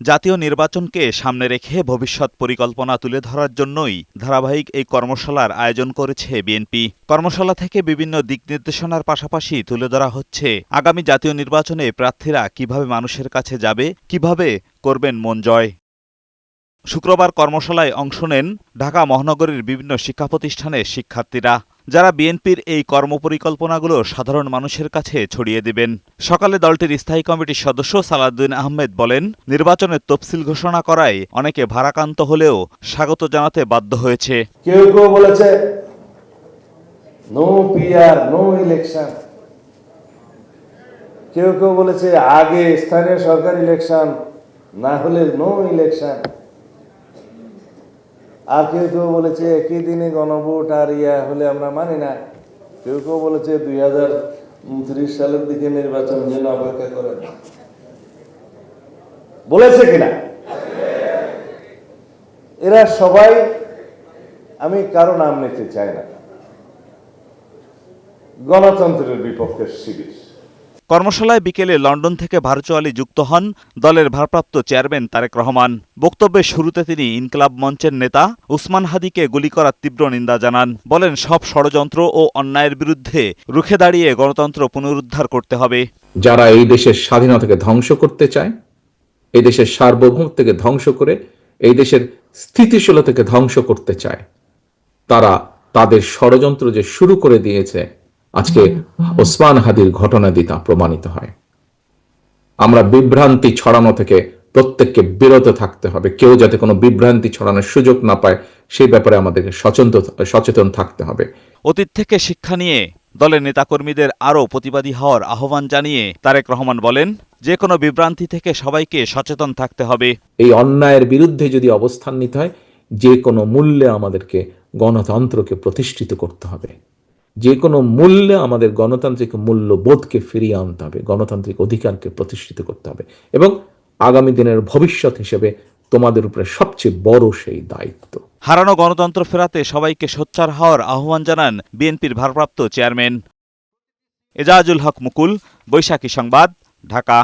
জাতীয় নির্বাচনকে সামনে রেখে ভবিষ্যৎ পরিকল্পনা তুলে ধরার জন্যই ধারাবাহিক এই কর্মশালার আয়োজন করেছে বিএনপি। কর্মশালা থেকে বিভিন্ন দিক নির্দেশনার পাশাপাশি তুলে ধরা হচ্ছে আগামী জাতীয় নির্বাচনে প্রার্থীরা কিভাবে মানুষের কাছে যাবে, কিভাবে করবেন মন জয়। শুক্রবার কর্মশালায় অংশ নেন ঢাকা মহানগরীর বিভিন্ন শিক্ষা প্রতিষ্ঠানের শিক্ষার্থীরা, যারা বিএনপির এই কর্মপরিকল্পনাগুলো সাধারণ মানুষের কাছে ছড়িয়ে দিবেন। সকালে দলটির স্থায়ী কমিটির সদস্য সালাউদ্দিন আহমেদ বলেন, নির্বাচনের তফসিল ঘোষণা করায় অনেকে ভারাক্রান্ত হলেও স্বাগত জানাতে বাধ্য হয়েছে। কেউ কেউ বলেছে নো পিআর নো ইলেকশন, কেউ কেউ বলেছে আগে স্থানীয় সরকার ইলেকশন, না হলে নো ইলেকশন, আর কেউ কেউ বলেছে একই দিনে গণভোট আর হলে আমরা মানি না। কেউ কেউ বলেছে 2029 সালের দিকে নির্বাচনের জন্য অপেক্ষা করেন। বলেছে কিনা? এরা সবাই, আমি কারো নাম নিতে চাই না, গণতন্ত্রের বিপক্ষের শিবির। কর্মশালায় বিকেলে লন্ডন থেকে ভার্চুয়ালি যুক্ত হন দলের ভারপ্রাপ্ত চেয়ারম্যান তারেক রহমান। বক্তব্যের শুরুতে তিনি ইনকিলাব মঞ্চের নেতা উসমান হাদিকে গুলি করার তীব্র নিন্দা জানান। বলেন, সব ষড়যন্ত্র ও অন্যায়ের বিরুদ্ধে রুখে দাঁড়িয়ে গণতন্ত্র পুনরুদ্ধার করতে হবে। যারা এই দেশের স্বাধীনতাকে ধ্বংস করতে চায়, এই দেশের সার্বভৌমত্বকে ধ্বংস করে এই দেশের স্থিতিশীলতাকে ধ্বংস করতে চায়, তারা তাদের ষড়যন্ত্র যে শুরু করে দিয়েছে, আজকে ওসমান হাদির ঘটনা দিয়ে তা প্রমাণিত হয়। আমরা বিভ্রান্তি ছড়ানো থেকে প্রত্যেককে বিরত থাকতে হবে। কেউ যাতে কোনো বিভ্রান্তি ছড়ানোর সুযোগ না পায়, সেই ব্যাপারে আমাদেরকে সচেতন থাকতে হবে। অতীত থেকে শিক্ষা নিয়ে দলের নেতাকর্মীদের আরও প্রতিবাদী হওয়ার আহ্বান জানিয়ে তারেক রহমান বলেন, যে কোনো বিভ্রান্তি থেকে সবাইকে সচেতন থাকতে হবে। এই অন্যায়ের বিরুদ্ধে যদি অবস্থান নিতে হয়, যে কোনো মূল্যে আমাদেরকে গণতন্ত্রকে প্রতিষ্ঠিত করতে হবে। যে কোনো মূল্যে আমাদের গণতান্ত্রিক মূল্যবোধকে ফিরিয়ে আনতে হবে, গণতান্ত্রিক অধিকারকে প্রতিষ্ঠিত করতে হবে, এবং আগামী দিনের ভবিষ্যৎ হিসেবে তোমাদের উপরে সবচেয়ে বড় সেই দায়িত্ব। হারানো গণতন্ত্র ফেরাতে সবাইকে সোচ্চার হওয়ার আহ্বান জানান বিএনপির ভারপ্রাপ্ত চেয়ারম্যান। এজাজুল হক মুকুল, বৈশাখী সংবাদ, ঢাকা।